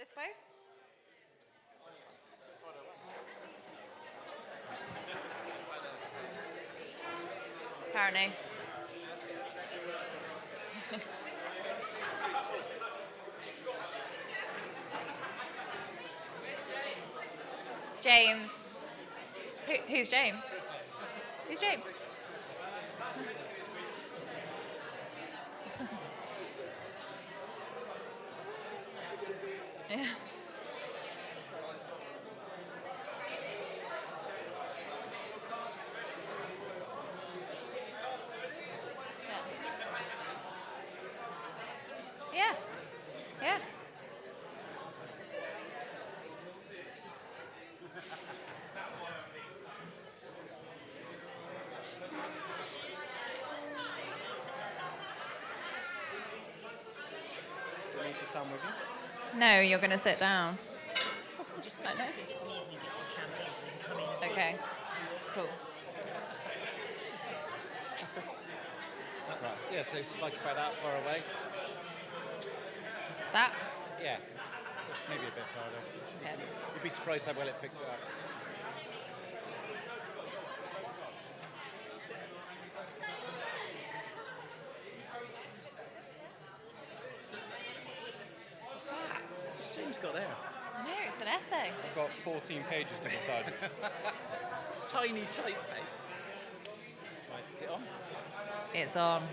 this close? Apparently. James. Who's James? Who's James? Yeah. Yeah. Yeah. Do I need to stand with you? No, you're going to sit down. I'm just going to get some evening, get some champagne, so we can come in and Okay. Cool. Right. Yeah, so it's like about that far away. That? Yeah. Maybe a bit farther. Okay. You'd be surprised how well it picks it up. What's that? What's James got there? I know, it's an essay. I've got 14 pages to decide. tiny typeface. Right, is it on? It's on.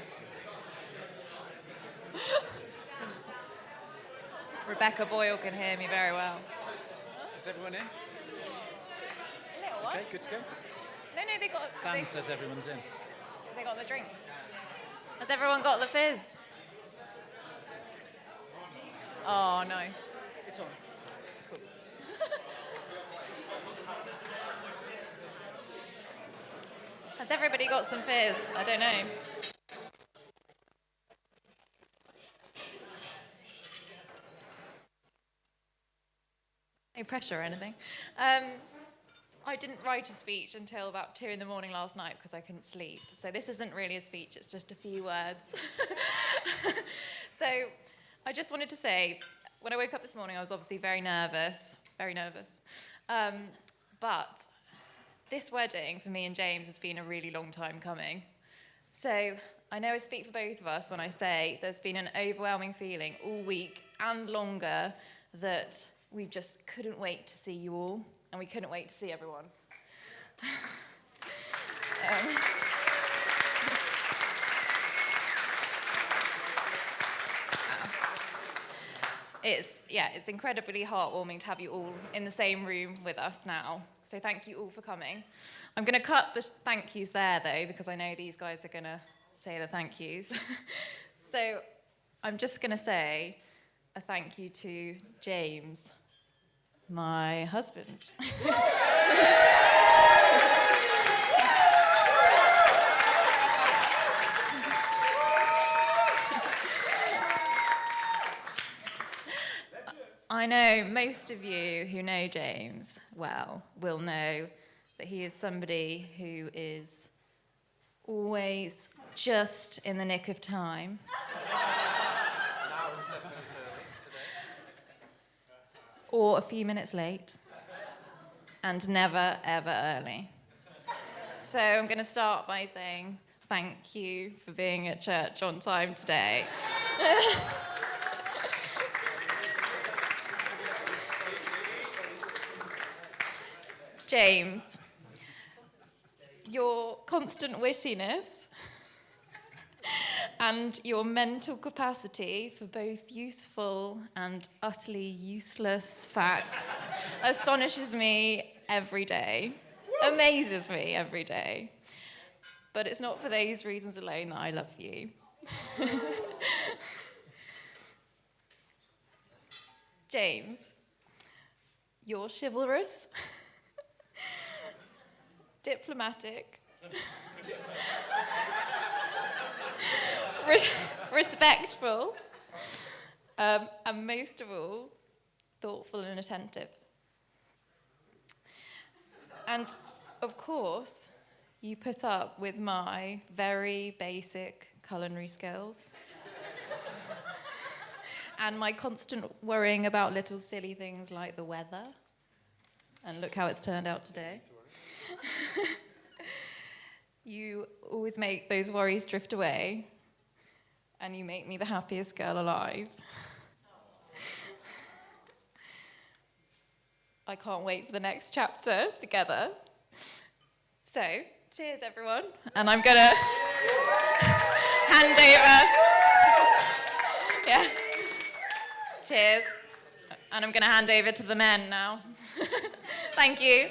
Rebecca Boyle can hear me very well. Is everyone in? Little one? Okay, good to go. No, they got Dan says everyone's in. they got the drinks. Has everyone got the fizz? Oh, nice. It's on. Has everybody got some fizz? I don't know. No pressure or anything. I didn't write a speech until about 2 a.m. last night because I couldn't sleep. So this isn't really a speech, it's just a few words. So I just wanted to say, when I woke up this morning, I was obviously very nervous. But this wedding for me and James has been a really long time coming. So I know I speak for both of us when I say there's been an overwhelming feeling all week and longer that we just couldn't wait to see you all, and we couldn't wait to see everyone. It's incredibly heartwarming to have you all in the same room with us now. So thank you all for coming. I'm going to cut the thank yous there, though, because I know these guys are going to say the thank yous. So I'm just going to say a thank you to James, my husband. I know most of you who know James well will know that he is somebody who is always just in the nick of time. Or a few minutes late. And never, ever early. So I'm going to start by saying thank you for being at church on time today. James, your constant wittiness and your mental capacity for both useful and utterly useless facts astonishes me every day, amazes me every day. But it's not for those reasons alone that I love you. James, you're chivalrous, diplomatic, respectful, and most of all, thoughtful and attentive. And of course, you put up with my very basic culinary skills and my constant worrying about little silly things like the weather. And look how it's turned out today. You always make those worries drift away, and you make me the happiest girl alive. I can't wait for the next chapter together. So, cheers everyone. And I'm gonna hand over. Yeah. Cheers. And I'm gonna hand over to the men now. Thank you.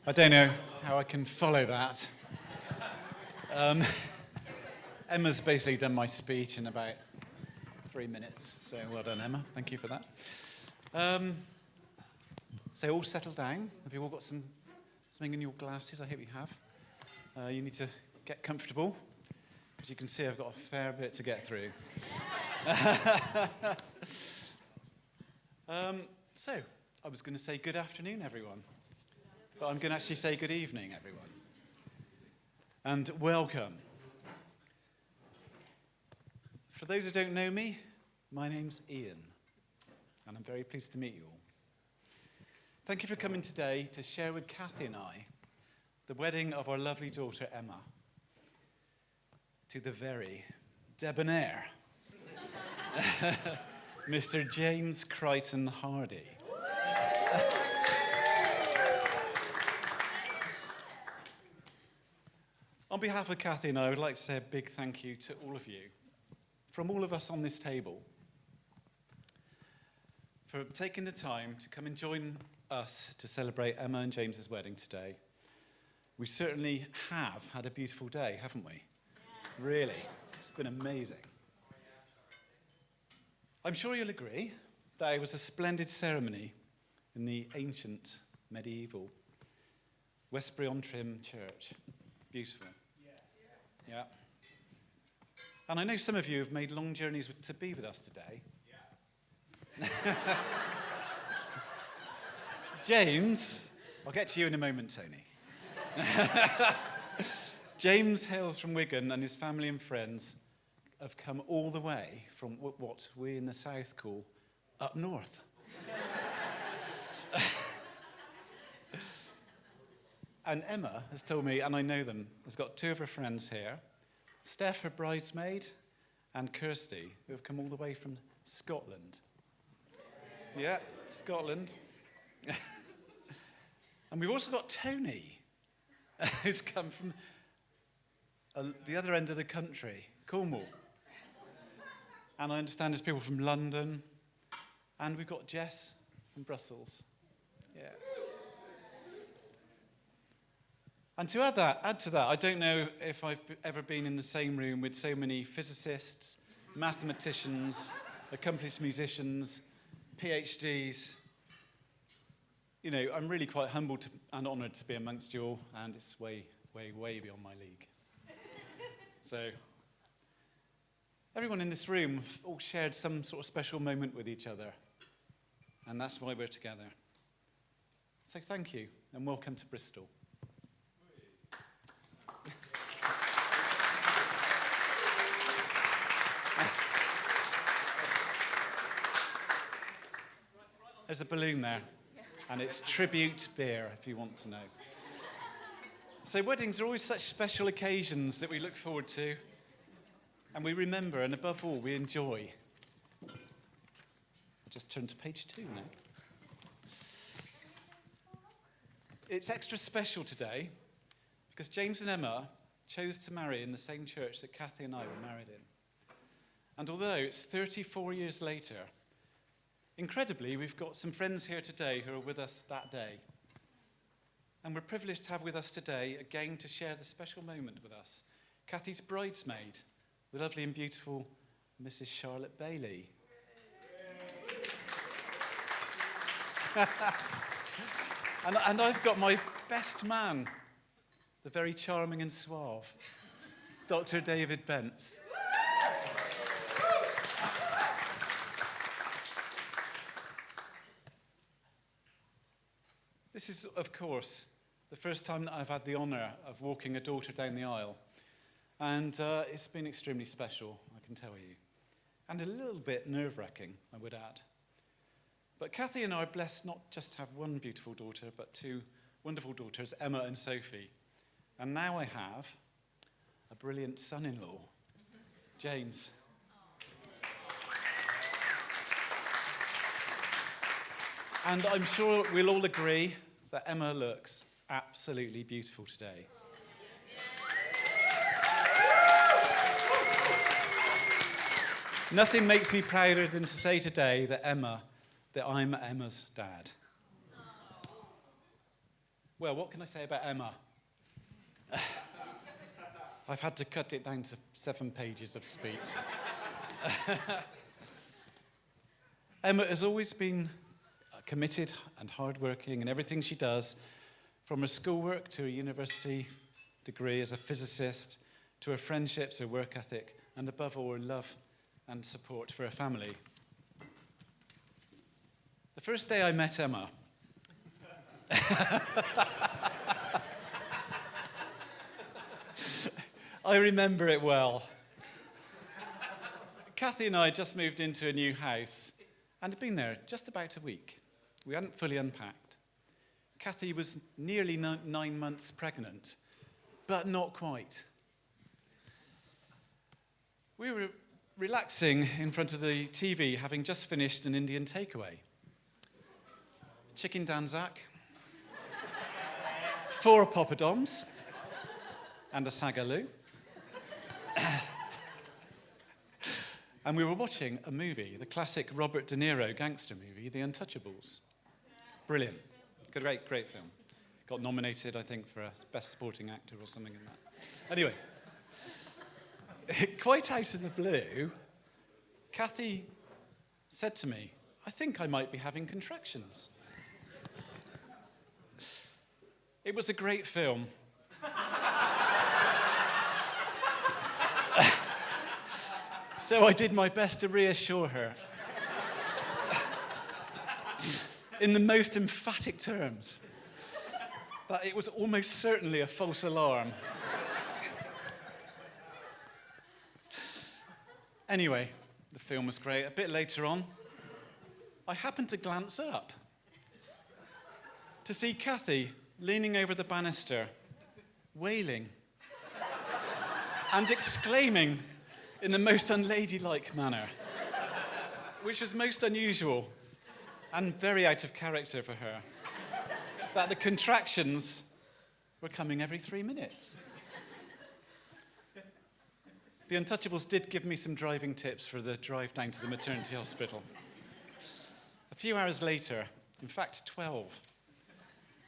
I don't know how I can follow that. Emma's basically done my speech in about 3 minutes, so well done, Emma. Thank you for that. So all settled down. Have you all got something in your glasses? I hope you have. You need to get comfortable. As you can see, I've got a fair bit to get through. So, I was going to say good afternoon, everyone. But I'm going to actually say good evening, everyone. And welcome. For those who don't know me, my name's Ian. And I'm very pleased to meet you all. Thank you for coming today to share with Kathy and I the wedding of our lovely daughter, Emma, to the very debonair Mr. James Crichton Hardy. On behalf of Kathy and I would like to say a big thank you to all of you, from all of us on this table, for taking the time to come and join us to celebrate Emma and James's wedding today. We certainly have had a beautiful day, haven't we? Yeah. Really, it's been amazing. I'm sure you'll agree that it was a splendid ceremony in the ancient medieval Westbury-on-Trim church. Beautiful. Yeah. And I know some of you have made long journeys to be with us today. Yeah. James, I'll get to you in a moment, Tony. James hails from Wigan, and his family and friends have come all the way from what we in the south call up north. And Emma has told me, and I know them, has got two of her friends here, Steph, her bridesmaid, and Kirsty, who have come all the way from Scotland. Yeah, Scotland. And we've also got Tony, who's come from the other end of the country, Cornwall. And I understand there's people from London, and we've got Jess from Brussels. Yeah. And to add to that, I don't know if I've ever been in the same room with so many physicists, mathematicians, accomplished musicians, PhDs. You know, I'm really quite humbled and honoured to be amongst you all, and it's way, way, way beyond my league. So, everyone in this room have all shared some sort of special moment with each other, and that's why we're together. So thank you, and welcome to Bristol. There's a balloon there, and it's tribute beer, if you want to know. So weddings are always such special occasions that we look forward to, and we remember, and above all, we enjoy. Just turn to page 2 now. It's extra special today because James and Emma chose to marry in the same church that Kathy and I were married in. And although it's 34 years later, incredibly, we've got some friends here today who are with us that day. And we're privileged to have with us today, again, to share the special moment with us, Kathy's bridesmaid, the lovely and beautiful Mrs. Charlotte Bailey. and I've got my best man, the very charming and suave, Dr. David Bentz. This is, of course, the first time that I've had the honour of walking a daughter down the aisle. And it's been extremely special, I can tell you. And a little bit nerve-wracking, I would add. But Kathy and I are blessed not just to have one beautiful daughter, but two wonderful daughters, Emma and Sophie. And now I have a brilliant son-in-law, James. And I'm sure we'll all agree that Emma looks absolutely beautiful today. Nothing makes me prouder than to say today that I'm Emma's dad. Well, what can I say about Emma? I've had to cut it down to 7 pages of speech. Emma has always been committed and hardworking in everything she does, from her schoolwork to her university degree as a physicist, to her friendships, her work ethic, and above all, her love and support for her family. The first day I met Emma, I remember it well. Kathy and I had just moved into a new house and had been there just about a week. We hadn't fully unpacked. Kathy was nearly 9 months pregnant, but not quite. We were relaxing in front of the TV, having just finished an Indian takeaway. Chicken danzak, 4 poppadoms, and a sagaloo. And we were watching a movie, the classic Robert De Niro gangster movie, The Untouchables. Brilliant. Great film. Got nominated, I think, for a Best Supporting Actor or something in that. Anyway, quite out of the blue, Kathy said to me, "I think I might be having contractions." It was a great film. So I did my best to reassure her in the most emphatic terms that it was almost certainly a false alarm. Anyway, the film was great. A bit later on, I happened to glance up to see Kathy leaning over the banister, wailing and exclaiming in the most unladylike manner, which was most unusual and very out of character for her, that the contractions were coming every 3 minutes. The Untouchables did give me some driving tips for the drive down to the maternity hospital. A few hours later, in fact 12,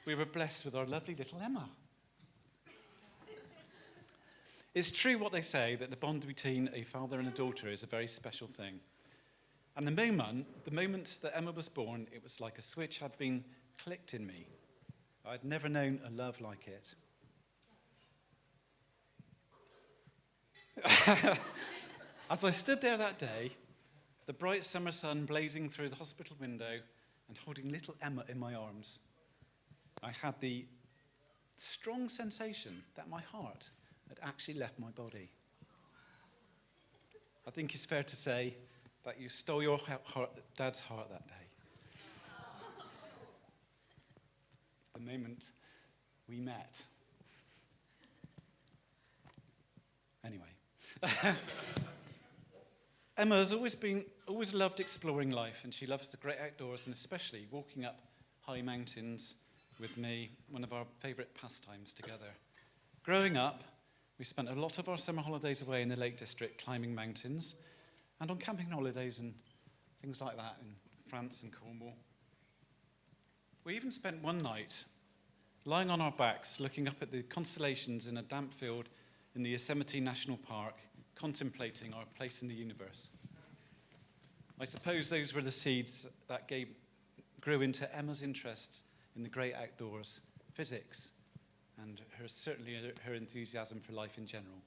we were blessed with our lovely little Emma. It's true what they say, that the bond between a father and a daughter is a very special thing. And the moment that Emma was born, it was like a switch had been clicked in me. I'd never known a love like it. As I stood there that day, the bright summer sun blazing through the hospital window and holding little Emma in my arms, I had the strong sensation that my heart had actually left my body. I think it's fair to say that you stole your dad's heart that day. The moment we met. Anyway. Emma has always loved exploring life, and she loves the great outdoors, and especially walking up high mountains with me, one of our favourite pastimes together. Growing up, we spent a lot of our summer holidays away in the Lake District climbing mountains and on camping holidays and things like that in France and Cornwall. We even spent one night lying on our backs looking up at the constellations in a damp field in the Yosemite National Park, contemplating our place in the universe. I suppose those were the seeds that grew into Emma's interests in the great outdoors, physics, and certainly her enthusiasm for life in general.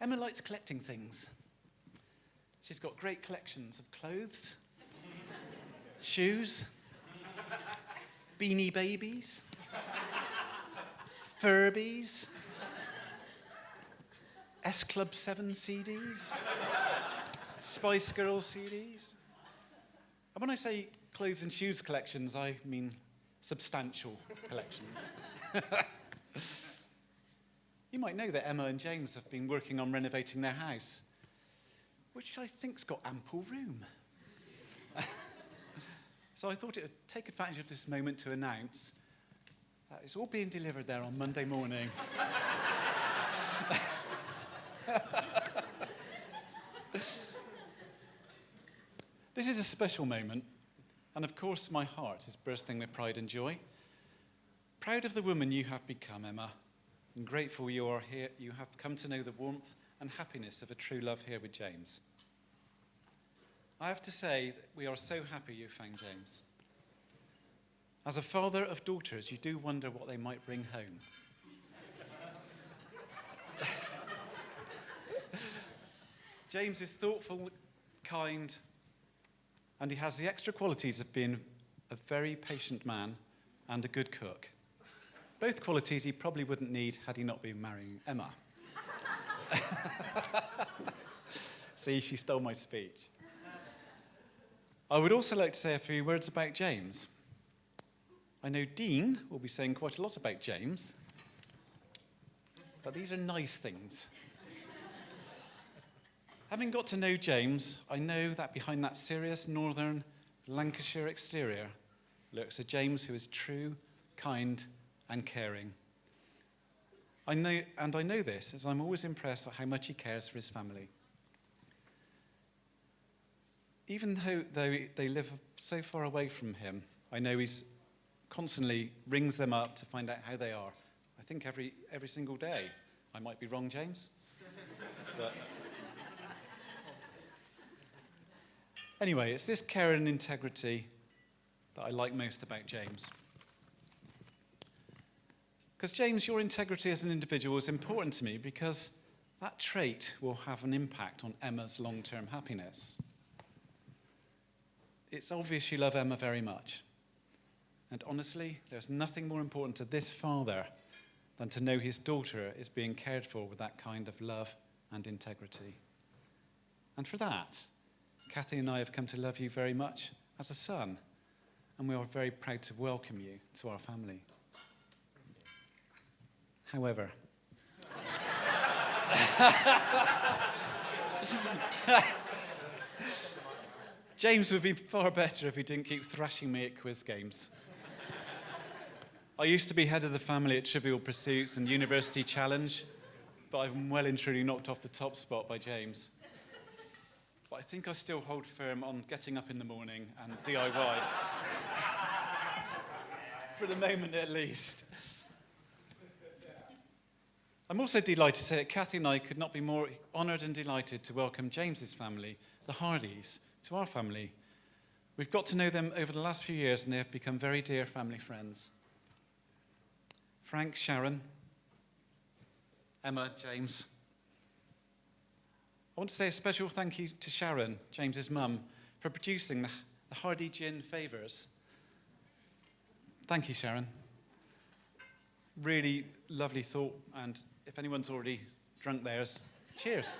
Emma likes collecting things. She's got great collections of clothes, shoes, Beanie Babies, Furbies, S Club 7 CDs, Spice Girls CDs. And when I say clothes and shoes collections, I mean substantial collections. You might know that Emma and James have been working on renovating their house, which I think's got ample room. So I thought it would take advantage of this moment to announce that it's all being delivered there on Monday morning. This is a special moment, and of course my heart is bursting with pride and joy. Proud of the woman you have become, Emma, and grateful you have come to know the warmth and happiness of a true love here with James. I have to say that we are so happy you found James. As a father of daughters, you do wonder what they might bring home. James is thoughtful, kind, and he has the extra qualities of being a very patient man and a good cook. Both qualities he probably wouldn't need had he not been marrying Emma. See, she stole my speech. I would also like to say a few words about James. I know Dean will be saying quite a lot about James, but these are nice things. Having got to know James, I know that behind that serious northern Lancashire exterior lurks a James who is true, kind, and caring. I know this as I'm always impressed at how much he cares for his family. Even though they live so far away from him, I know he's constantly rings them up to find out how they are. I think every single day. I might be wrong, James. But anyway, it's this care and integrity that I like most about James. Because James, your integrity as an individual is important to me because that trait will have an impact on Emma's long-term happiness. It's obvious you love Emma very much. And honestly, there's nothing more important to this father than to know his daughter is being cared for with that kind of love and integrity. And for that, Kathy and I have come to love you very much as a son, and we are very proud to welcome you to our family. However, James would be far better if he didn't keep thrashing me at quiz games. I used to be head of the family at Trivial Pursuits and University Challenge, but I'm well and truly knocked off the top spot by James. But I think I still hold firm on getting up in the morning and DIY. For the moment, at least. I'm also delighted to say that Kathy and I could not be more honoured and delighted to welcome James's family, the Hardys, to our family. We've got to know them over the last few years and they have become very dear family friends. Frank, Sharon, Emma, James. I want to say a special thank you to Sharon, James's mum, for producing the Hardy Gin Favours. Thank you, Sharon. Really lovely thought, and if anyone's already drunk theirs, cheers.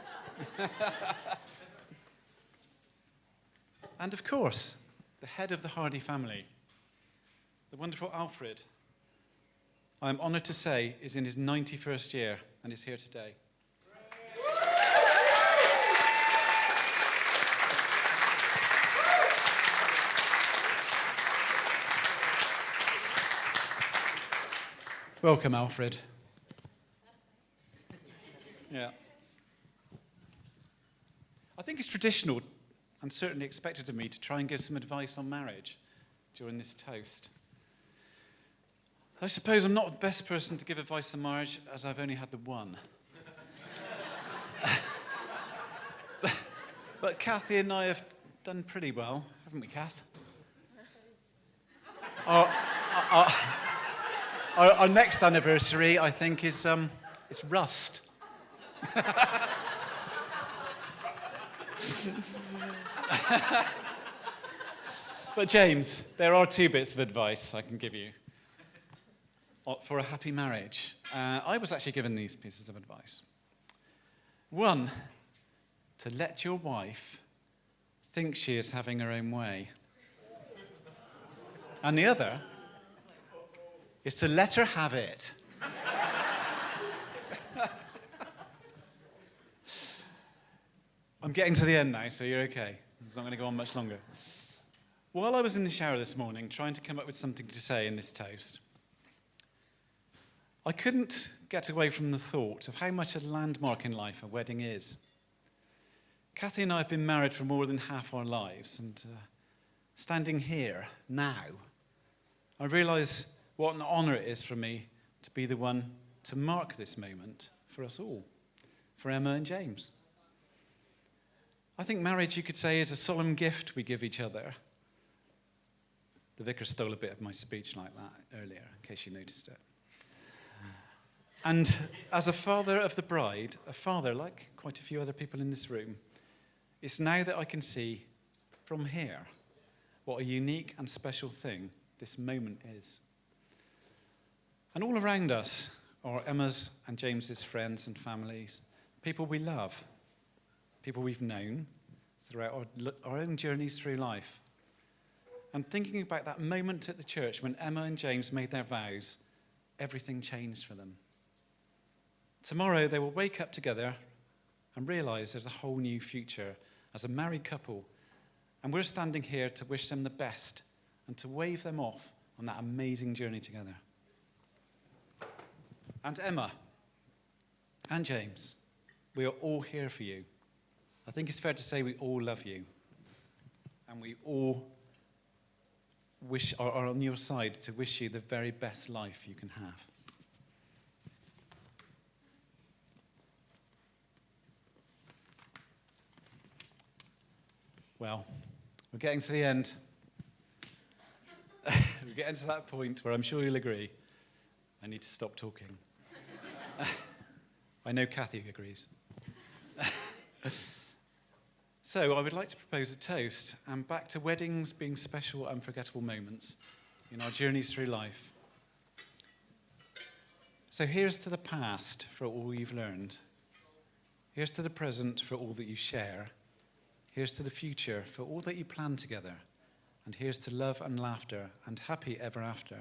And of course, the head of the Hardy family, the wonderful Alfred, I am honoured to say is in his 91st year and is here today. Welcome, Alfred. Yeah. I think it's traditional and certainly expected of me to try and give some advice on marriage during this toast. I suppose I'm not the best person to give advice on marriage as I've only had the one. But Kathy and I have done pretty well, haven't we, Kath? Our next anniversary, I think, is Rust. But James, there are 2 bits of advice I can give you for a happy marriage. I was actually given these pieces of advice. 1, to let your wife think she is having her own way. And the other is to let her have it. I'm getting to the end now, so you're okay. It's not going to go on much longer. While I was in the shower this morning trying to come up with something to say in this toast, I couldn't get away from the thought of how much a landmark in life a wedding is. Kathy and I have been married for more than half our lives, and standing here now, I realise what an honour it is for me to be the one to mark this moment for us all, for Emma and James. I think marriage, you could say, is a solemn gift we give each other. The vicar stole a bit of my speech like that earlier, in case you noticed it. And as a father of the bride, a father like quite a few other people in this room, it's now that I can see from here what a unique and special thing this moment is. And all around us are Emma's and James's friends and families, people we love, people we've known throughout our own journeys through life. And thinking about that moment at the church when Emma and James made their vows, everything changed for them. Tomorrow they will wake up together and realise there's a whole new future as a married couple. And we're standing here to wish them the best and to wave them off on that amazing journey together. And Emma and James, we are all here for you. I think it's fair to say we all love you. And we all are on your side to wish you the very best life you can have. Well, we're getting to the end. We're getting to that point where I'm sure you'll agree I need to stop talking. I know Kathy agrees. So I would like to propose a toast, and back to weddings being special, unforgettable moments in our journeys through life. So here's to the past for all you've learned. Here's to the present for all that you share. Here's to the future for all that you plan together. And here's to love and laughter and happy ever after.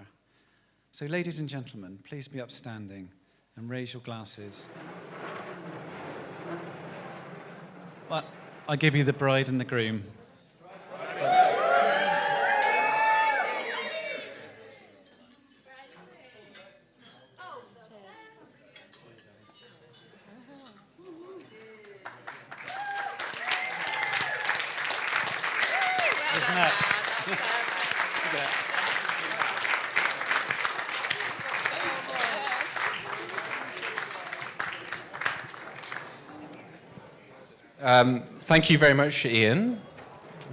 So ladies and gentlemen, please be upstanding and raise your glasses. I give you the bride and the groom. Thank you very much, Ian,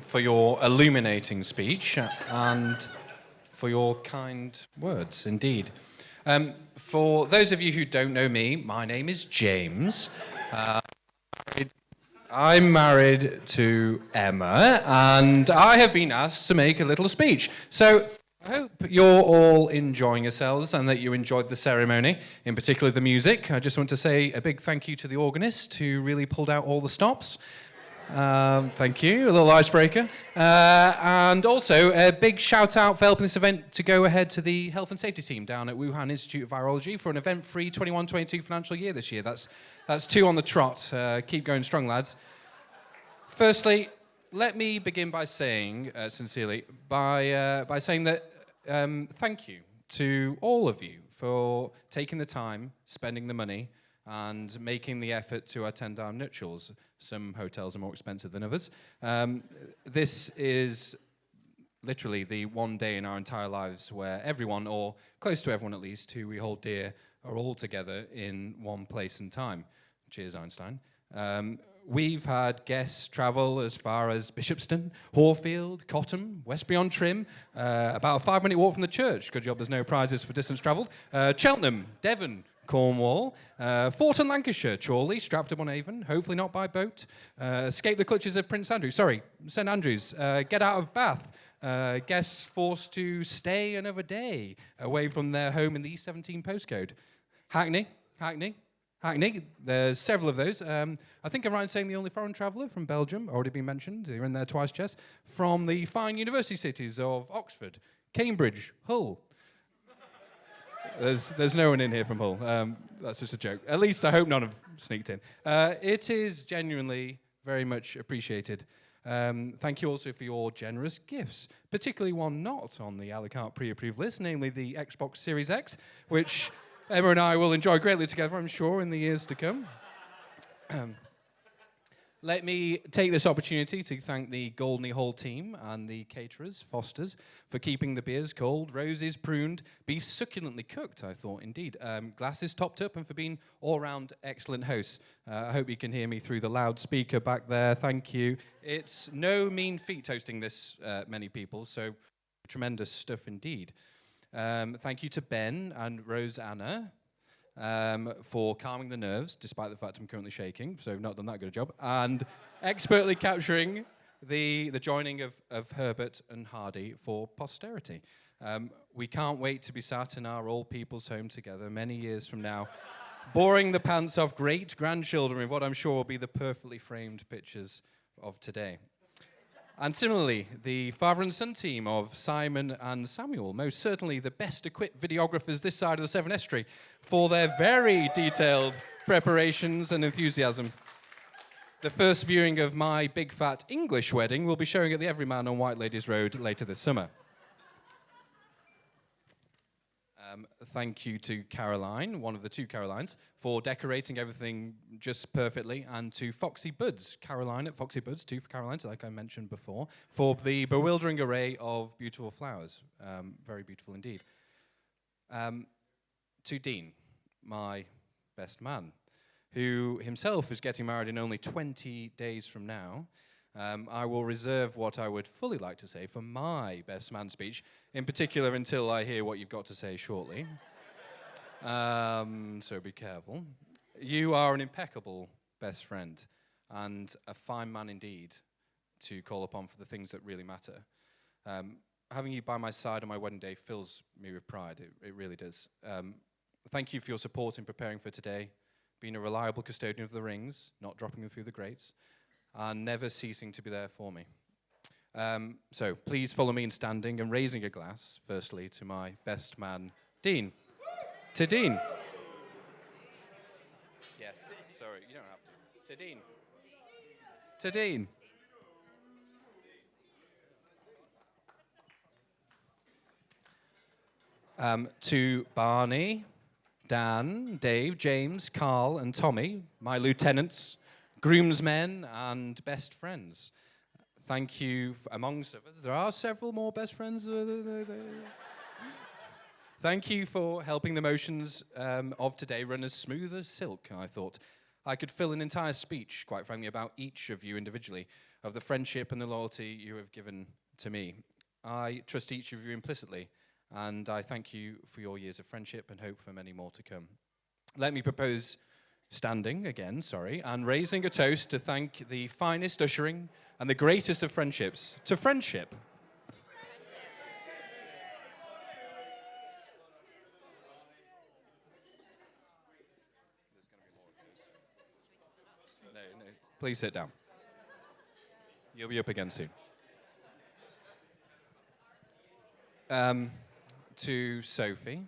for your illuminating speech and for your kind words, indeed. For those of you who don't know me, my name is James. I'm married to Emma, and I have been asked to make a little speech. So I hope you're all enjoying yourselves and that you enjoyed the ceremony, in particular the music. I just want to say a big thank you to the organist who really pulled out all the stops. Thank you, a little icebreaker. And also a big shout out for helping this event to go ahead to the health and safety team down at Wuhan Institute of Virology for an event-free 21-22 financial year this year. That's 2 on the trot. Keep going strong, lads. Firstly, let me begin by saying, sincerely, by saying that thank you to all of you for taking the time, spending the money, and making the effort to attend our nuptials. Some hotels are more expensive than others. This is literally the one day in our entire lives where everyone, or close to everyone at least, who we hold dear, are all together in one place and time. Cheers, Einstein. We've had guests travel as far as Bishopston, Horfield, Cottam, Westbury-on-Trim, about a 5-minute walk from the church. Good job there's no prizes for distance travelled. Cheltenham, Devon, Cornwall, Forton, Lancashire, Chorley, Stratford-upon-Avon, hopefully not by boat. Escape the clutches of Prince Andrew. Sorry, St Andrews. Get out of Bath. Guests forced to stay another day away from their home in the E17 postcode. Hackney. There's several of those. I think I'm right in saying the only foreign traveller from Belgium, already been mentioned, you're in there twice, Jess, from the fine university cities of Oxford, Cambridge, Hull. There's no one in here from Hull. That's just a joke. At least I hope none have sneaked in. It is genuinely very much appreciated. Thank you also for your generous gifts, particularly one not on the a la carte pre-approved list, namely the Xbox Series X, which Emma and I will enjoy greatly together, I'm sure, in the years to come. Let me take this opportunity to thank the Goldney Hall team and the caterers, Foster's, for keeping the beers cold, roses pruned, beef succulently cooked, I thought, indeed, glasses topped up, and for being all-round excellent hosts. I hope you can hear me through the loudspeaker back there. Thank you. It's no mean feat hosting this many people, so tremendous stuff indeed. Thank you to Ben and Rosanna. For calming the nerves, despite the fact I'm currently shaking, so not done that good a job, and expertly capturing the joining of Herbert and Hardy for posterity. We can't wait to be sat in our old people's home together many years from now, boring the pants off great-grandchildren with what I'm sure will be the perfectly framed pictures of today. And similarly, the father and son team of Simon and Samuel, most certainly the best equipped videographers this side of the Severn Estuary, for their very detailed preparations and enthusiasm. The first viewing of my big fat English wedding will be showing at the Everyman on White Ladies Road later this summer. Thank you to Caroline, one of the two Carolines, for decorating everything just perfectly, and to Foxy Buds, Caroline at Foxy Buds, two Carolines, like I mentioned before, for the bewildering array of beautiful flowers. Very beautiful indeed. To Dean, my best man, who himself is getting married in only 20 days from now. I will reserve what I would fully like to say for my best man speech, in particular until I hear what you've got to say shortly. So be careful. You are an impeccable best friend and a fine man indeed to call upon for the things that really matter. Having you by my side on my wedding day fills me with pride. It really does. Thank you for your support in preparing for today, being a reliable custodian of the rings, not dropping them through the grates, and never ceasing to be there for me. So please follow me in standing and raising a glass, firstly, to my best man, Dean. To Dean. Yes, sorry, you don't have to. To Dean. To Dean. To Barney, Dan, Dave, James, Carl, and Tommy, my lieutenants, groomsmen, and best friends. Thank you, amongst others. There are several more best friends. Thank you for helping the motions of today run as smooth as silk, I thought. I could fill an entire speech, quite frankly, about each of you individually, of the friendship and the loyalty you have given to me. I trust each of you implicitly, and I thank you for your years of friendship and hope for many more to come. Let me propose standing again, and raising a toast to thank the finest ushering and the greatest of friendships, to friendship. No, please sit down. You'll be up again soon. To Sophie,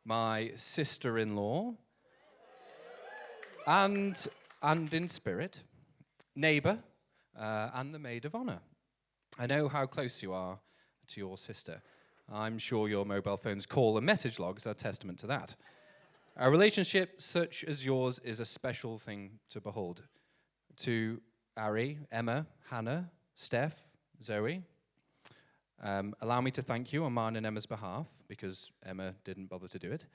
my sister-in-law, and in spirit, neighbour, and the maid of honour. I know how close you are to your sister. I'm sure your mobile phone's call and message logs are testament to that. A relationship such as yours is a special thing to behold. To Ari, Emma, Hannah, Steph, Zoe, allow me to thank you on mine and Emma's behalf, because Emma didn't bother to do it.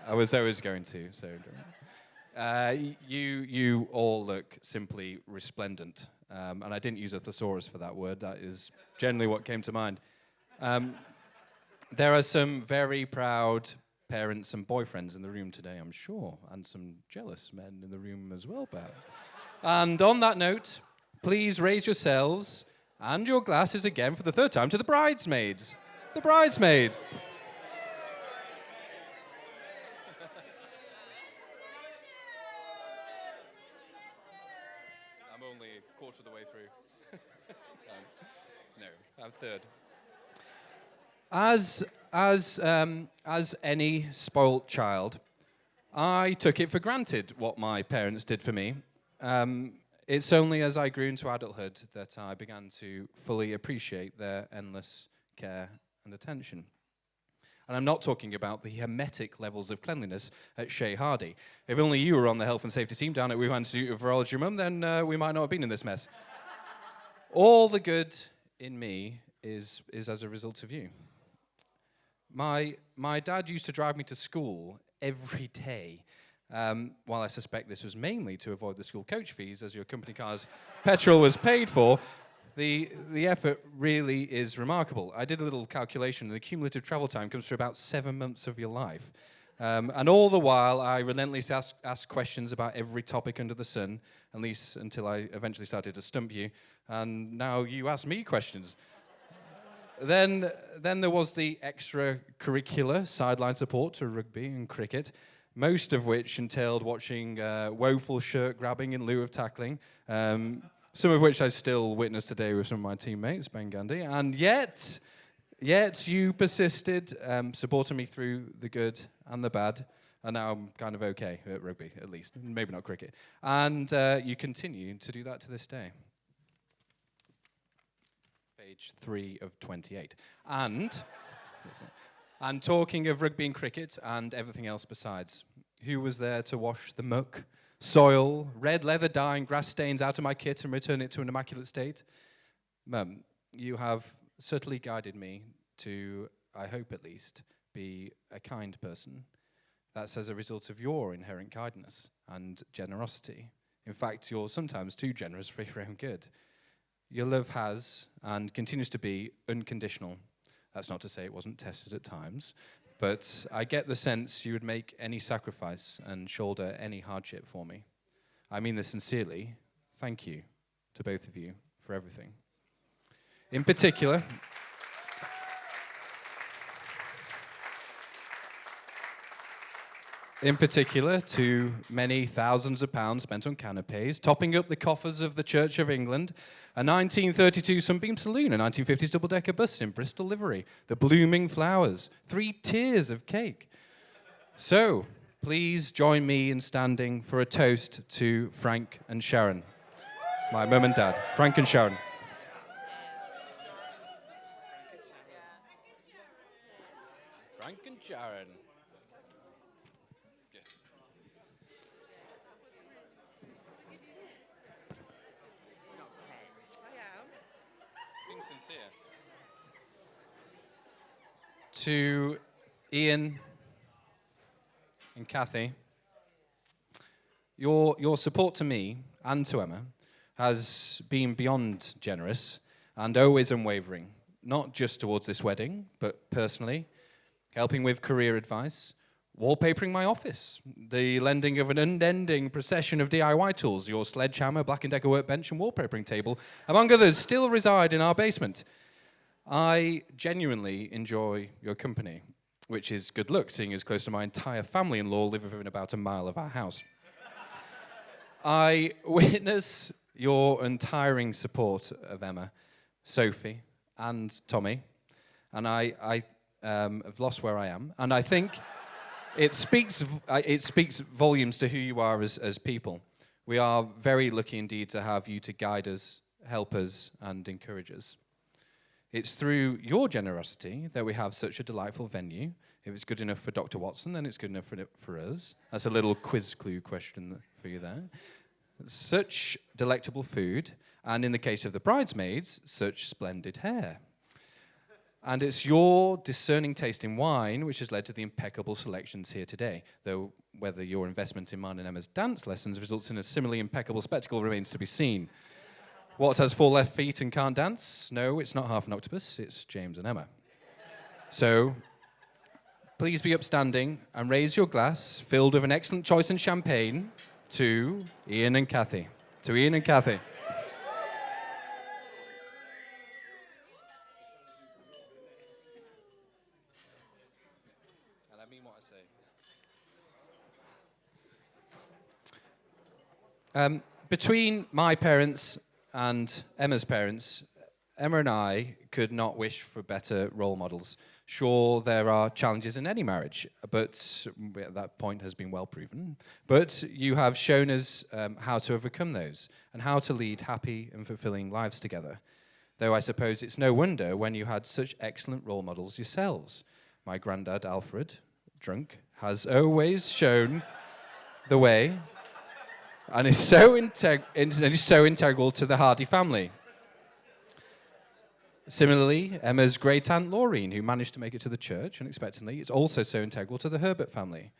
I was always going to, so... You all look simply resplendent, and I didn't use a thesaurus for that word. That is generally what came to mind. There are some very proud parents and boyfriends in the room today, I'm sure, and some jealous men in the room as well, perhaps. And on that note, please raise yourselves and your glasses again for the third time to the bridesmaids. The bridesmaids. I'm only a quarter of the way through. No, I'm third. As any spoilt child, I took it for granted what my parents did for me. It's only as I grew into adulthood that I began to fully appreciate their endless care and attention. And I'm not talking about the hermetic levels of cleanliness at Shea Hardy. If only you were on the health and safety team down at Wuhan Institute of Virology, Mum, then we might not have been in this mess. All the good in me is as a result of you. My dad used to drive me to school every day. While I suspect this was mainly to avoid the school coach fees, as your company car's petrol was paid for, the effort really is remarkable. I did a little calculation, and the cumulative travel time comes to about 7 months of your life. And all the while, I relentlessly asked questions about every topic under the sun, at least until I eventually started to stump you, and now you ask me questions. Then there was the extracurricular sideline support to rugby and cricket, most of which entailed watching woeful shirt grabbing in lieu of tackling, some of which I still witness today with some of my teammates, Ben Gandhi. And yet you persisted, supporting me through the good and the bad, and now I'm kind of okay at rugby, at least, maybe not cricket. And you continue to do that to this day. Page 3 of 28. And talking of rugby and cricket and everything else besides, who was there to wash the muck, soil, red leather dye and grass stains out of my kit and return it to an immaculate state? Mum, you have subtly guided me to, I hope at least, be a kind person. That's as a result of your inherent kindness and generosity. In fact, you're sometimes too generous for your own good. Your love has and continues to be unconditional. That's not to say it wasn't tested at times, but I get the sense you would make any sacrifice and shoulder any hardship for me. I mean this sincerely. Thank you to both of you for everything. In particular, to many thousands of pounds spent on canapes, topping up the coffers of the Church of England, a 1932 Sunbeam Saloon, a 1950s double-decker bus in Bristol livery, the blooming flowers, 3 tiers of cake. So, please join me in standing for a toast to Frank and Sharon, my mum and dad. Frank and Sharon. Frank and Sharon. To Ian and Kathy, your support to me and to Emma has been beyond generous and always unwavering, not just towards this wedding, but personally, helping with career advice, wallpapering my office, the lending of an unending procession of DIY tools, your sledgehammer, Black & Decker workbench and wallpapering table, among others, still reside in our basement. I genuinely enjoy your company, which is good luck, seeing as close to my entire family-in-law live within about a mile of our house. I witness your untiring support of Emma, Sophie, and Tommy, and I have lost where I am, and I think it speaks volumes to who you are as people. We are very lucky indeed to have you to guide us, help us, and encourage us. It's through your generosity that we have such a delightful venue. If it's good enough for Dr. Watson, then it's good enough for us. That's a little quiz clue question for you there. Such delectable food, and in the case of the bridesmaids, such splendid hair. And it's your discerning taste in wine which has led to the impeccable selections here today, though whether your investment in mine and Emma's dance lessons results in a similarly impeccable spectacle remains to be seen. What has 4 left feet and can't dance? No, it's not half an octopus, it's James and Emma. So, please be upstanding and raise your glass, filled with an excellent choice in champagne, to Ian and Kathy. To Ian and Kathy. mean what I say. Between my parents and Emma's parents, Emma and I could not wish for better role models. Sure, there are challenges in any marriage, but that point has been well proven. But you have shown us how to overcome those and how to lead happy and fulfilling lives together. Though I suppose it's no wonder when you had such excellent role models yourselves. My granddad, Alfred, drunk, has always shown the way and is so integral to the Hardy family. Similarly, Emma's great-aunt Laureen, who managed to make it to the church unexpectedly, is also so integral to the Herbert family.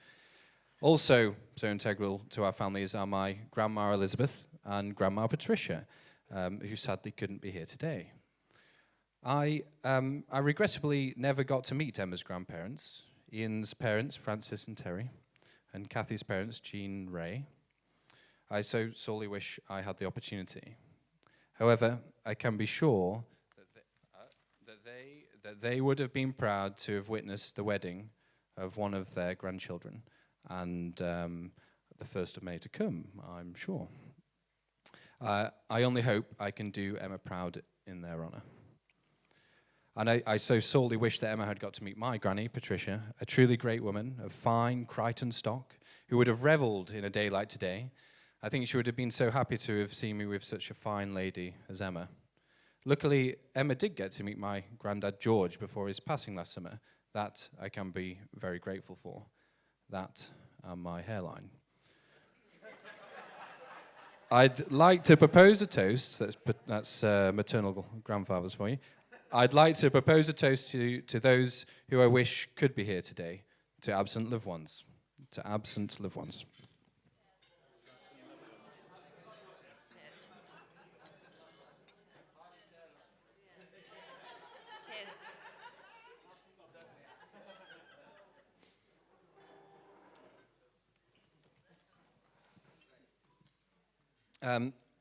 Also so integral to our families are my Grandma Elizabeth and Grandma Patricia, who sadly couldn't be here today. I regrettably never got to meet Emma's grandparents, Ian's parents, Francis and Terry, and Kathy's parents, Jean Ray. I so sorely wish I had the opportunity. However, I can be sure that they would have been proud to have witnessed the wedding of one of their grandchildren, and the 1st of May to come, I'm sure. I only hope I can do Emma proud in their honour. And I so sorely wish that Emma had got to meet my granny, Patricia, a truly great woman of fine Crichton stock, who would have revelled in a day like today. I think she would have been so happy to have seen me with such a fine lady as Emma. Luckily, Emma did get to meet my granddad, George, before his passing last summer. That I can be very grateful for. That and my hairline. I'd like to propose a toast. That's maternal grandfathers for you. I'd like to propose a toast to those who I wish could be here today, to absent loved ones. To absent loved ones.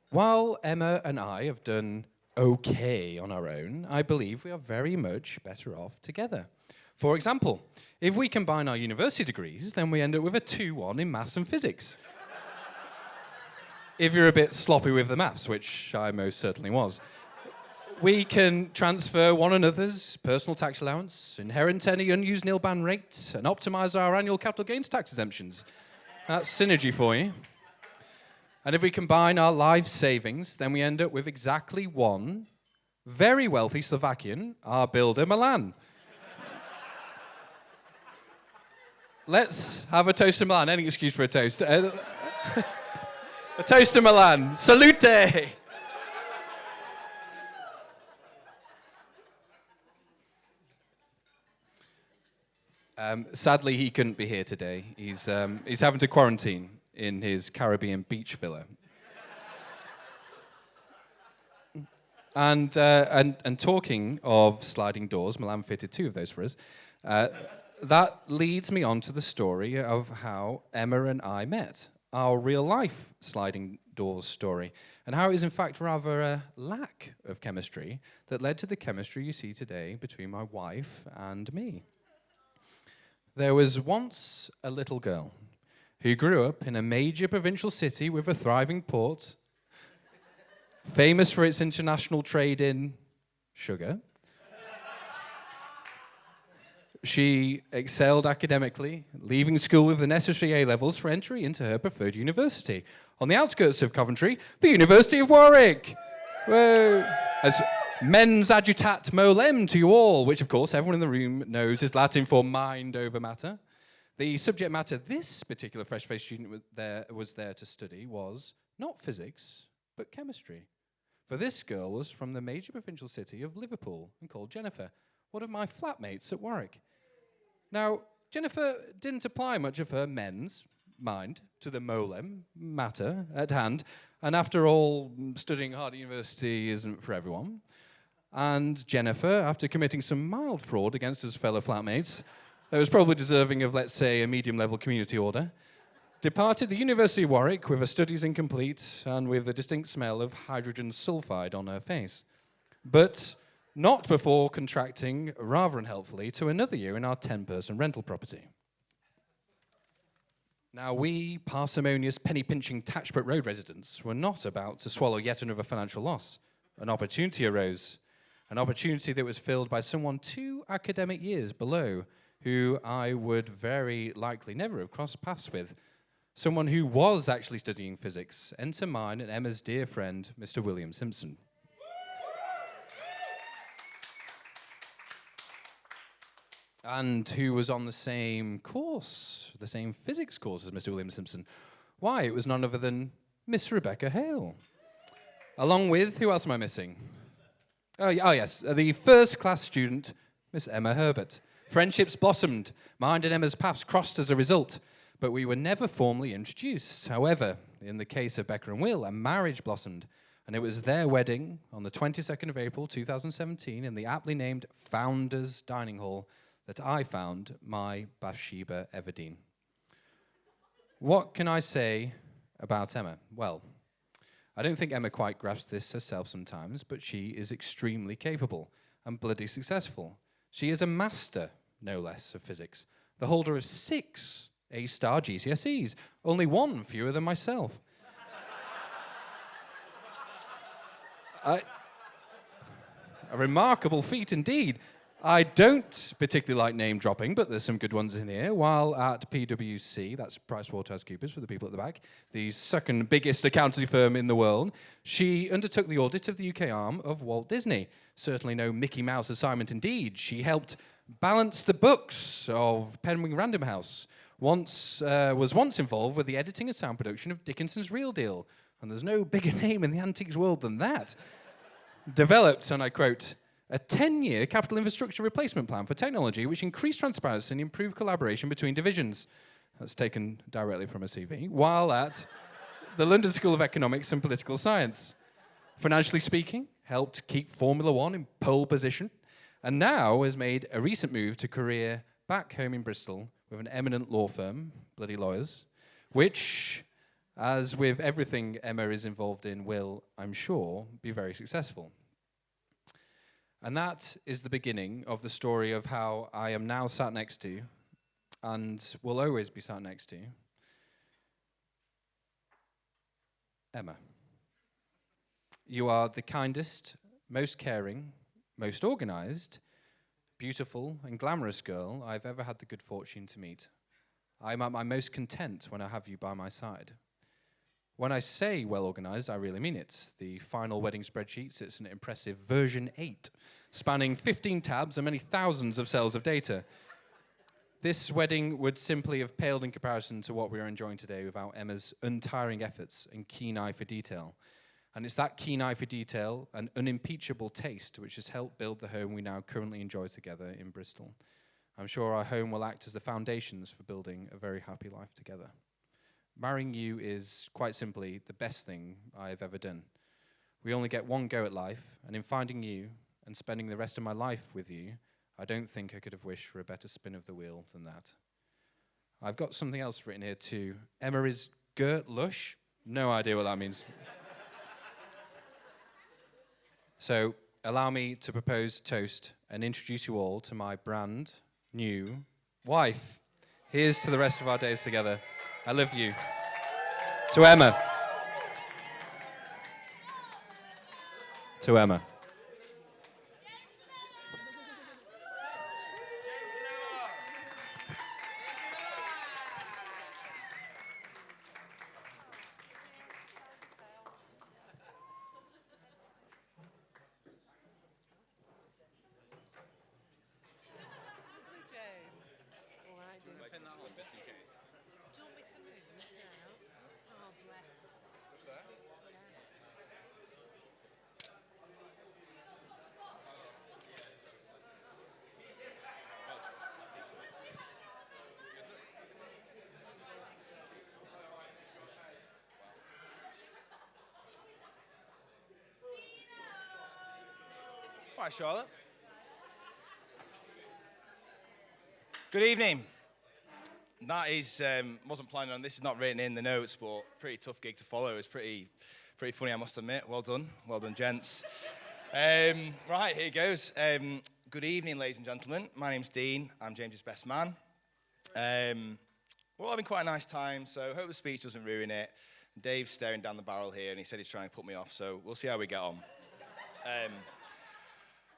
While Emma and I have done okay on our own, I believe we are very much better off together. For example, if we combine our university degrees, then we end up with a 2-1 in maths and physics. If you're a bit sloppy with the maths, which I most certainly was. We can transfer one another's personal tax allowance, inherit any unused nil ban rate, and optimize our annual capital gains tax exemptions. That's synergy for you. And if we combine our life savings, then we end up with exactly one very wealthy Slovakian, our builder, Milan. Let's have a toast to Milan. Any excuse for a toast? A toast to Milan. Salute! Sadly, he couldn't be here today. He's having to quarantine in his Caribbean beach villa. And talking of sliding doors, Milan fitted 2 of those for us. That leads me on to the story of how Emma and I met, our real-life sliding doors story, and how it is in fact rather a lack of chemistry that led to the chemistry you see today between my wife and me. There was once a little girl who grew up in a major provincial city with a thriving port, famous for its international trade in sugar. She excelled academically, leaving school with the necessary A-levels for entry into her preferred university. On the outskirts of Coventry, the University of Warwick. Whoa. As mens agitat molem to you all, which of course everyone in the room knows is Latin for mind over matter. The subject matter this particular fresh-faced student was there to study was not physics, but chemistry. For this girl was from the major provincial city of Liverpool and called Jennifer, one of my flatmates at Warwick. Now, Jennifer didn't apply much of her men's mind to the molem matter at hand, and after all, studying hard at university isn't for everyone. And Jennifer, after committing some mild fraud against his fellow flatmates, that was probably deserving of, let's say, a medium-level community order, departed the University of Warwick with her studies incomplete and with the distinct smell of hydrogen sulfide on her face. But not before contracting, rather unhelpfully, to another year in our 10-person rental property. Now, we parsimonious, penny-pinching Tatchbrook Road residents were not about to swallow yet another financial loss. An opportunity arose, an opportunity that was filled by someone 2 academic years below, who I would very likely never have crossed paths with. Someone who was actually studying physics. Enter mine and Emma's dear friend, Mr. William Simpson. And who was on the same course, the same physics course as Mr. William Simpson. Why, it was none other than Miss Rebecca Hale. Along with, who else am I missing? Oh yes, the first class student, Miss Emma Herbert. Friendships blossomed, mine and Emma's paths crossed as a result, but we were never formally introduced. However, in the case of Becca and Will, a marriage blossomed, and it was their wedding on the 22nd of April 2017 in the aptly named Founders Dining Hall that I found my Bathsheba Everdeen. What can I say about Emma? Well, I don't think Emma quite grasps this herself sometimes, but she is extremely capable and bloody successful. She is a master, no less, of physics, the holder of 6 A-star GCSEs, only 1 fewer than myself. A remarkable feat indeed. I don't particularly like name dropping, but there's some good ones in here. While at PwC, that's PricewaterhouseCoopers for the people at the back, the second biggest accountancy firm in the world, she undertook the audit of the UK arm of Walt Disney. Certainly no Mickey Mouse assignment indeed. She helped balance the books of Penguin Random House. Was once involved with the editing and sound production of Dickinson's Real Deal. And there's no bigger name in the antiques world than that. Developed, and I quote, a 10-year capital infrastructure replacement plan for technology which increased transparency and improved collaboration between divisions. That's taken directly from a CV. While at the London School of Economics and Political Science. Financially speaking, helped keep Formula One in pole position, and now has made a recent move to career back home in Bristol with an eminent law firm, bloody lawyers, which, as with everything Emma is involved in, will, I'm sure, be very successful. And that is the beginning of the story of how I am now sat next to, and will always be sat next to, Emma. You are the kindest, most caring, most organized, beautiful and glamorous girl I've ever had the good fortune to meet. I'm at my most content when I have you by my side. When I say well-organized, I really mean it. The final wedding spreadsheet sits an impressive version 8, spanning 15 tabs and many thousands of cells of data. This wedding would simply have paled in comparison to what we are enjoying today without Emma's untiring efforts and keen eye for detail. And it's that keen eye for detail and unimpeachable taste which has helped build the home we now currently enjoy together in Bristol. I'm sure our home will act as the foundations for building a very happy life together. Marrying you is, quite simply, the best thing I have ever done. We only get one go at life, and in finding you and spending the rest of my life with you, I don't think I could have wished for a better spin of the wheel than that. I've got something else written here too. Emma is Gert Lush. No idea what that means. So, allow me to propose toast and introduce you all to my brand new wife. Here's to the rest of our days together. I love you. To Emma. To Emma. Hi, Charlotte. Good evening. That is, wasn't planning on this, is not written in the notes, but pretty tough gig to follow. It's pretty funny, I must admit. Well done, gents. Right, here goes. Good evening, ladies and gentlemen. My name's Dean. I'm James's best man. we're all having quite a nice time, so hope the speech doesn't ruin it. Dave's staring down the barrel here, and he said he's trying to put me off, so we'll see how we get on.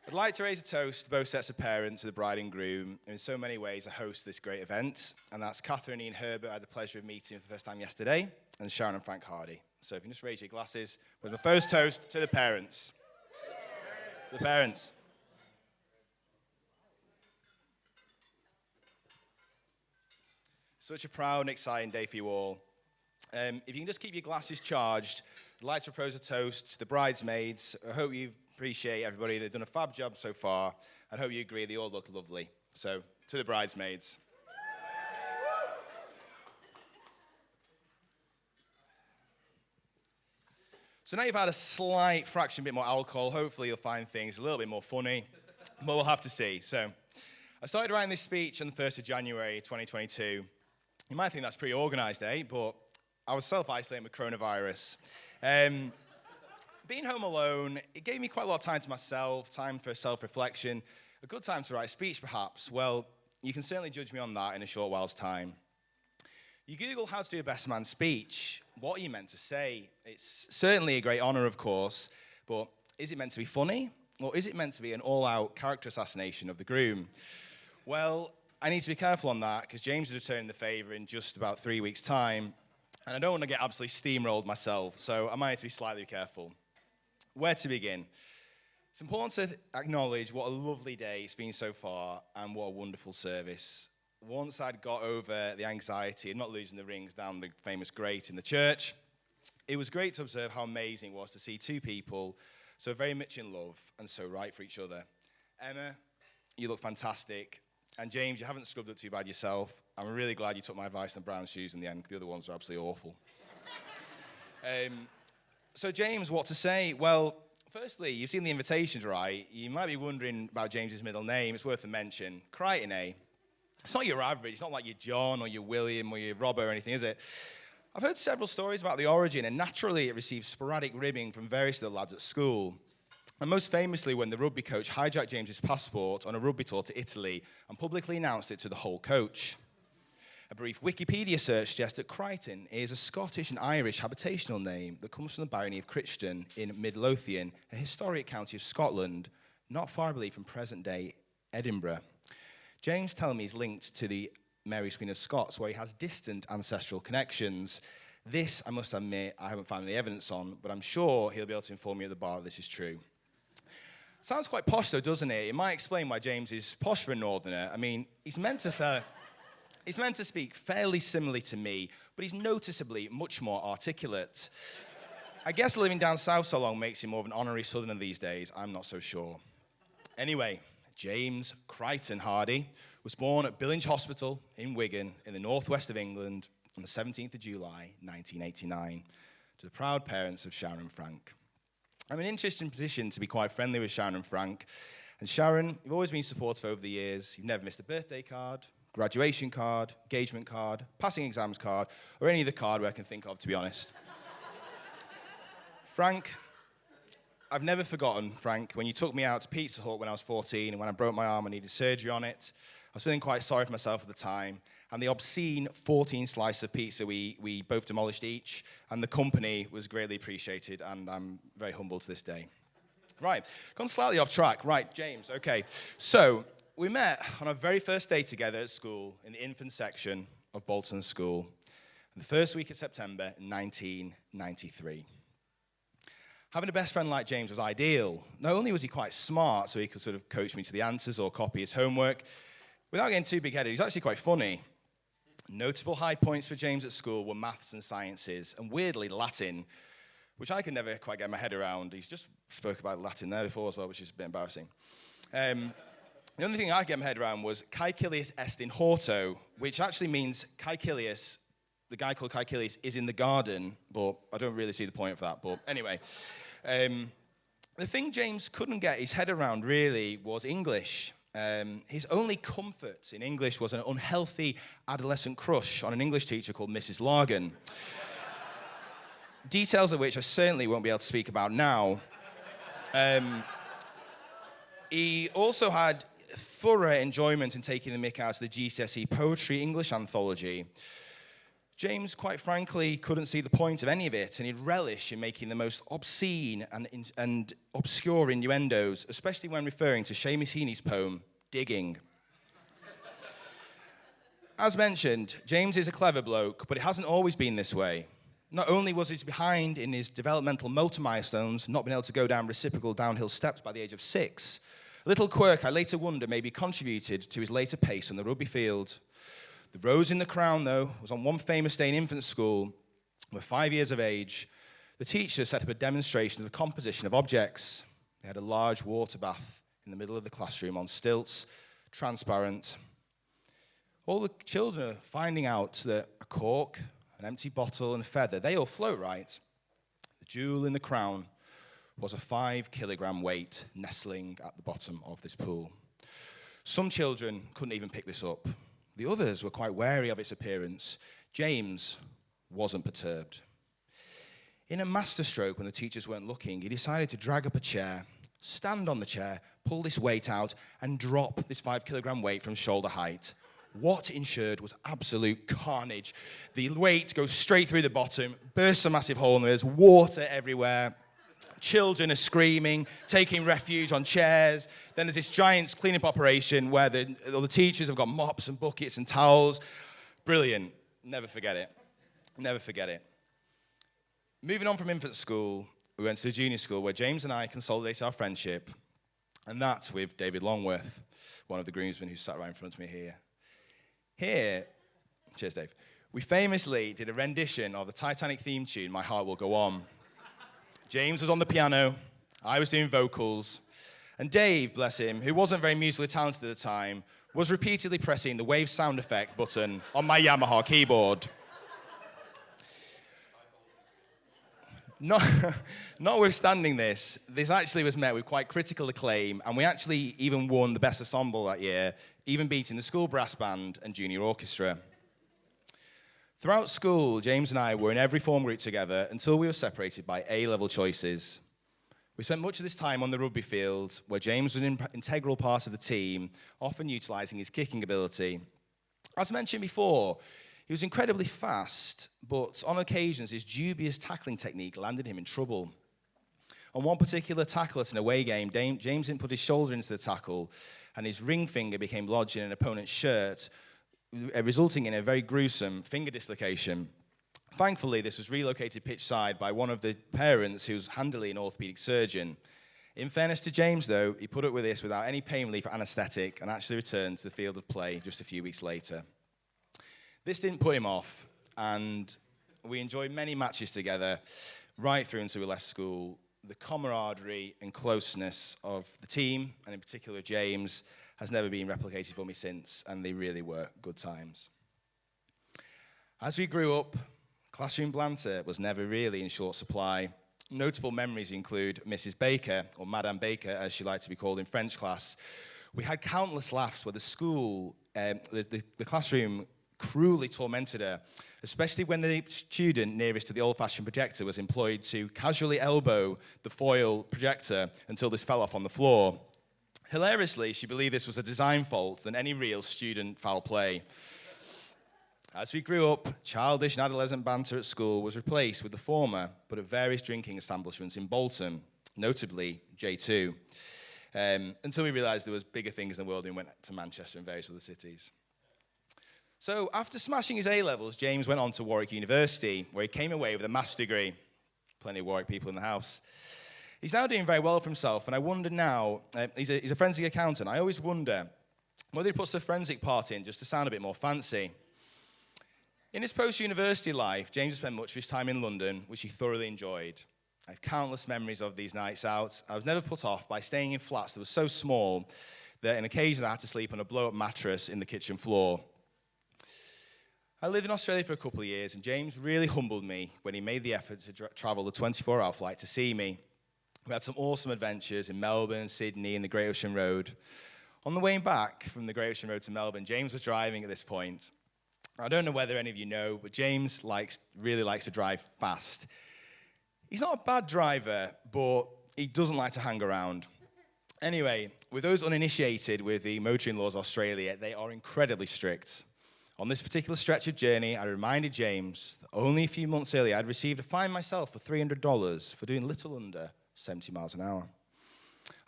I'd like to raise a toast to both sets of parents, to the bride and groom, who in so many ways are hosts of this great event. And that's Catherine and Ian Herbert I had the pleasure of meeting for the first time yesterday, and Sharon and Frank Hardy. So if you can just raise your glasses. With my first toast to the parents. To the parents. Such a proud and exciting day for you all. If you can just keep your glasses charged, I'd like to propose a toast to the bridesmaids. I hope you appreciate everybody. They've done a fab job so far. I hope you agree they all look lovely. So, to the bridesmaids. So now you've had a slight fraction bit more alcohol. Hopefully you'll find things a little bit more funny. But we'll have to see. So, I started writing this speech on the 1st of January 2022. You might think that's pretty organised, eh? But I was self-isolating with coronavirus. Being home alone, it gave me quite a lot of time to myself, time for self-reflection, a good time to write a speech, perhaps. Well, you can certainly judge me on that in a short while's time. You Google how to do a best man speech. What are you meant to say? It's certainly a great honour, of course, but is it meant to be funny? Or is it meant to be an all-out character assassination of the groom? Well, I need to be careful on that, because James is returning the favour in just about 3 weeks' time, and I don't want to get absolutely steamrolled myself, so I might need to be slightly careful. Where to begin? It's important to acknowledge what a lovely day it's been so far and what a wonderful service. Once I'd got over the anxiety of not losing the rings down the famous grate in the church, it was great to observe how amazing it was to see two people so very much in love and so right for each other. Emma, you look fantastic. And James, you haven't scrubbed up too bad yourself. I'm really glad you took my advice on brown shoes in the end, because the other ones were absolutely awful. So James, what to say? Well, firstly, you've seen the invitations, right? You might be wondering about James's middle name. It's worth a mention. Crichton, eh? It's not your average. It's not like your John or your William or your Robert or anything, is it? I've heard several stories about the origin, and naturally it received sporadic ribbing from various of the lads at school. And most famously when the rugby coach hijacked James's passport on a rugby tour to Italy and publicly announced it to the whole coach. A brief Wikipedia search suggests that Crichton is a Scottish and Irish habitational name that comes from the barony of Crichton in Midlothian, a historic county of Scotland, not far, I believe, from present-day Edinburgh. James tells me he's linked to the Mary Queen of Scots, where he has distant ancestral connections. This, I must admit, I haven't found any evidence on, but I'm sure he'll be able to inform me at the bar that this is true. Sounds quite posh, though, doesn't it? It might explain why James is posh for a northerner. I mean, he's meant to speak fairly similarly to me, but he's noticeably much more articulate. I guess living down south so long makes him more of an honorary southerner these days. I'm not so sure. Anyway, James Crichton Hardy was born at Billinge Hospital in Wigan in the northwest of England on the 17th of July, 1989, to the proud parents of Sharon and Frank. I'm in an interesting position to be quite friendly with Sharon and Frank. And Sharon, you've always been supportive over the years. You've never missed a birthday card, graduation card, engagement card, passing exams card, or any other card where I can think of, to be honest. Frank, I've never forgotten, Frank, when you took me out to Pizza Hut when I was 14 and when I broke my arm and needed surgery on it. I was feeling quite sorry for myself at the time. And the obscene 14 slices of pizza we both demolished each, and the company was greatly appreciated, and I'm very humble to this day. Right, gone slightly off track. Right, James, okay. So, we met on our very first day together at school in the infant section of Bolton School, the first week of September 1993. Having a best friend like James was ideal. Not only was he quite smart, so he could sort of coach me to the answers or copy his homework, without getting too big-headed, he's actually quite funny. Notable high points for James at school were maths and sciences, and weirdly Latin, which I could never quite get my head around. He's just spoke about Latin there before as well, which is a bit embarrassing. The only thing I could get my head around was Caecilius est in horto, which actually means Caecilius, the guy called Caecilius, is in the garden, but I don't really see the point of that. But anyway, the thing James couldn't get his head around really was English. His only comfort in English was an unhealthy adolescent crush on an English teacher called Mrs. Largan. Details of which I certainly won't be able to speak about now. He also had thorough enjoyment in taking the mick out of the GCSE Poetry English Anthology. James, quite frankly, couldn't see the point of any of it, and he'd relish in making the most obscene and obscure innuendos, especially when referring to Seamus Heaney's poem, Digging. As mentioned, James is a clever bloke, but it hasn't always been this way. Not only was he behind in his developmental motor milestones, not being able to go down reciprocal downhill steps by the age of 6, a little quirk I later wonder maybe contributed to his later pace on the rugby field. The rose in the crown, though, was on one famous day in infant school, where 5 years of age, the teacher set up a demonstration of the composition of objects. They had a large water bath in the middle of the classroom on stilts, transparent. All the children are finding out that a cork, an empty bottle, and a feather, they all float, right? The jewel in the crown was a 5-kilogram weight nestling at the bottom of this pool. Some children couldn't even pick this up. The others were quite wary of its appearance. James wasn't perturbed. In a masterstroke, when the teachers weren't looking, he decided to drag up a chair, stand on the chair, pull this weight out, and drop this 5-kilogram weight from shoulder height. What ensured was absolute carnage. The weight goes straight through the bottom, bursts a massive hole, and there's water everywhere. Children are screaming, taking refuge on chairs. Then there's this giant cleanup operation where all the teachers have got mops and buckets and towels. Brilliant. Never forget it. Never forget it. Moving on from infant school, we went to the junior school where James and I consolidated our friendship, and that's with David Longworth, one of the groomsmen who sat right in front of me here. Here, cheers, Dave, we famously did a rendition of the Titanic theme tune, My Heart Will Go On. James was on the piano, I was doing vocals, and Dave, bless him, who wasn't very musically talented at the time, was repeatedly pressing the wave sound effect button on my Yamaha keyboard. Notwithstanding this actually was met with quite critical acclaim, and we actually even won the best ensemble that year, even beating the school brass band and junior orchestra. Throughout school, James and I were in every form group together until we were separated by A-level choices. We spent much of this time on the rugby field, where James was an integral part of the team, often utilising his kicking ability. As mentioned before, he was incredibly fast, but on occasions his dubious tackling technique landed him in trouble. On one particular tackle at an away game, James didn't put his shoulder into the tackle, and his ring finger became lodged in an opponent's shirt, resulting in a very gruesome finger dislocation. Thankfully, this was relocated pitch side by one of the parents who was handily an orthopedic surgeon. In fairness to James, though, he put up with this without any pain relief or anaesthetic and actually returned to the field of play just a few weeks later. This didn't put him off, and we enjoyed many matches together right through until we left school. The camaraderie and closeness of the team, and in particular James, has never been replicated for me since, and they really were good times. As we grew up, classroom banter was never really in short supply. Notable memories include Mrs. Baker, or Madame Baker, as she liked to be called in French class. We had countless laughs where the school, the classroom cruelly tormented her, especially when the student nearest to the old-fashioned projector was employed to casually elbow the foil projector until this fell off on the floor. Hilariously, she believed this was a design fault than any real student foul play. As we grew up, childish and adolescent banter at school was replaced with the former, but at various drinking establishments in Bolton, notably J2, until we realised there was bigger things in the world and went to Manchester and various other cities. So after smashing his A-levels, James went on to Warwick University, where he came away with a master's degree. Plenty of Warwick people in the house. He's now doing very well for himself, and I wonder now, he's a forensic accountant. I always wonder whether he puts the forensic part in just to sound a bit more fancy. In his post-university life, James has spent much of his time in London, which he thoroughly enjoyed. I have countless memories of these nights out. I was never put off by staying in flats that were so small that on occasion I had to sleep on a blow-up mattress in the kitchen floor. I lived in Australia for a couple of years, and James really humbled me when he made the effort to travel the 24-hour flight to see me. We had some awesome adventures in Melbourne, Sydney, and the Great Ocean Road. On the way back from the Great Ocean Road to Melbourne, James was driving at this point. I don't know whether any of you know, but James really likes to drive fast. He's not a bad driver, but he doesn't like to hang around. Anyway, with those uninitiated with the motoring laws of Australia, they are incredibly strict. On this particular stretch of journey, I reminded James that only a few months earlier I'd received a fine myself for $300 for doing little under 70 miles an hour.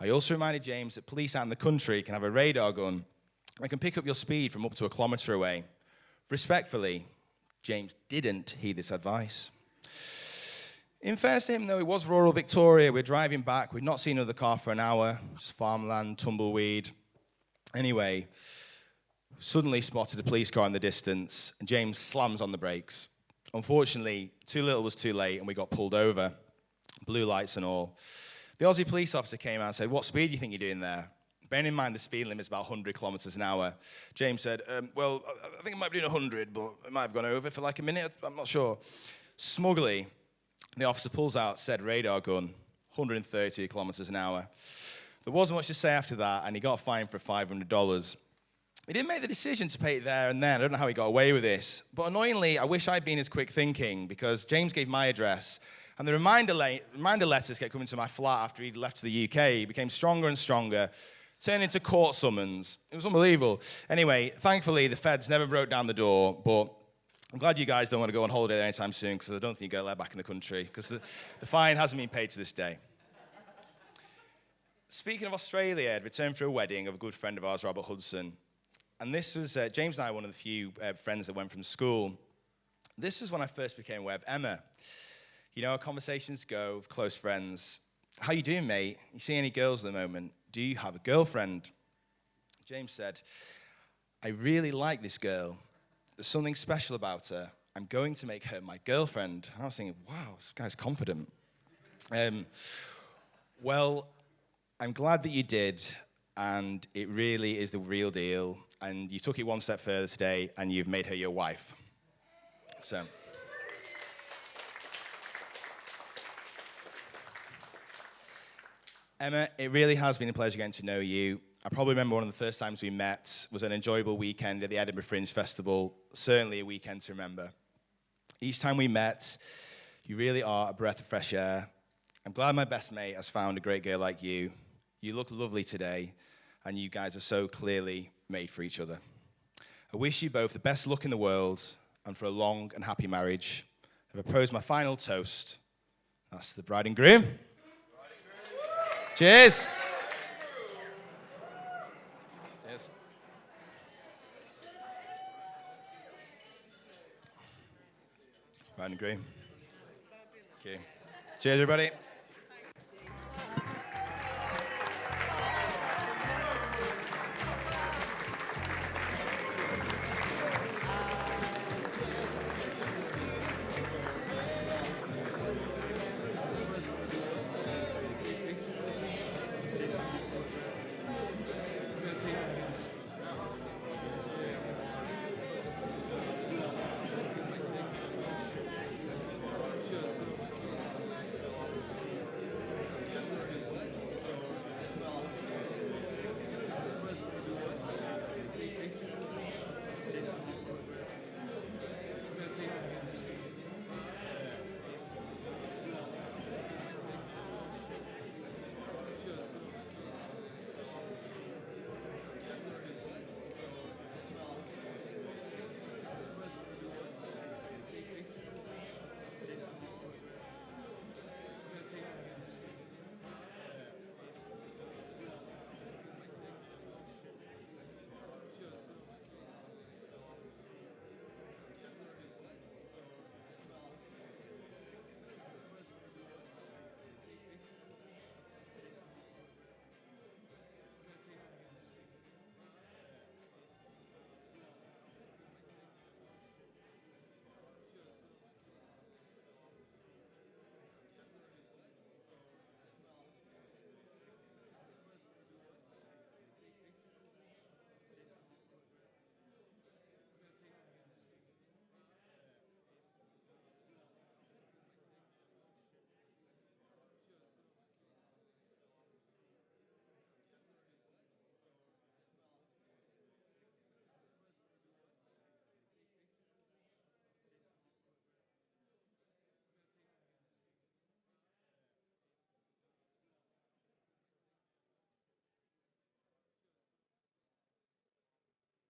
I also reminded James that police out in the country can have a radar gun and can pick up your speed from up to a kilometre away. Respectfully, James didn't heed this advice. In fairness to him, though, it was rural Victoria. We're driving back. We'd not seen another car for an hour. Just farmland, tumbleweed. Anyway, suddenly spotted a police car in the distance, and James slams on the brakes. Unfortunately, too little was too late, and we got pulled over, blue lights and all. The Aussie police officer came out and said, "What speed do you think you're doing there?" Bearing in mind the speed limit is about 100 kilometres an hour, James said, "Well, I think I might be doing 100, but it might have gone over for like a minute. I'm not sure." Smugly, the officer pulls out said radar gun, 130 kilometres an hour. There wasn't much to say after that, and he got fined for $500. He didn't make the decision to pay it there and then. I don't know how he got away with this. But annoyingly, I wish I'd been as quick thinking, because James gave my address, and the reminder letters kept coming to my flat after he'd left to the UK. He became stronger and stronger, turned into court summons. It was unbelievable. Anyway, thankfully, the feds never broke down the door, but I'm glad you guys don't want to go on holiday anytime soon, because I don't think you'll get let back in the country, because the fine hasn't been paid to this day. Speaking of Australia, I'd returned for a wedding of a good friend of ours, Robert Hudson. And this was, James and I, one of the few friends that went from school. This was when I first became aware of Emma. You know how conversations go with close friends. "How you doing, mate? You see any girls at the moment? Do you have a girlfriend?" James said, "I really like this girl. There's something special about her. I'm going to make her my girlfriend." And I was thinking, wow, this guy's confident. Well, I'm glad that you did, and it really is the real deal. And you took it one step further today, and you've made her your wife. So, Emma, it really has been a pleasure getting to know you. I probably remember one of the first times we met was an enjoyable weekend at the Edinburgh Fringe Festival, certainly a weekend to remember. Each time we met, you really are a breath of fresh air. I'm glad my best mate has found a great girl like you. You look lovely today, and you guys are so clearly made for each other. I wish you both the best luck in the world and for a long and happy marriage. I propose my final toast. That's the bride and groom. Cheers. Cheers. Bride and groom. Okay. Cheers, everybody.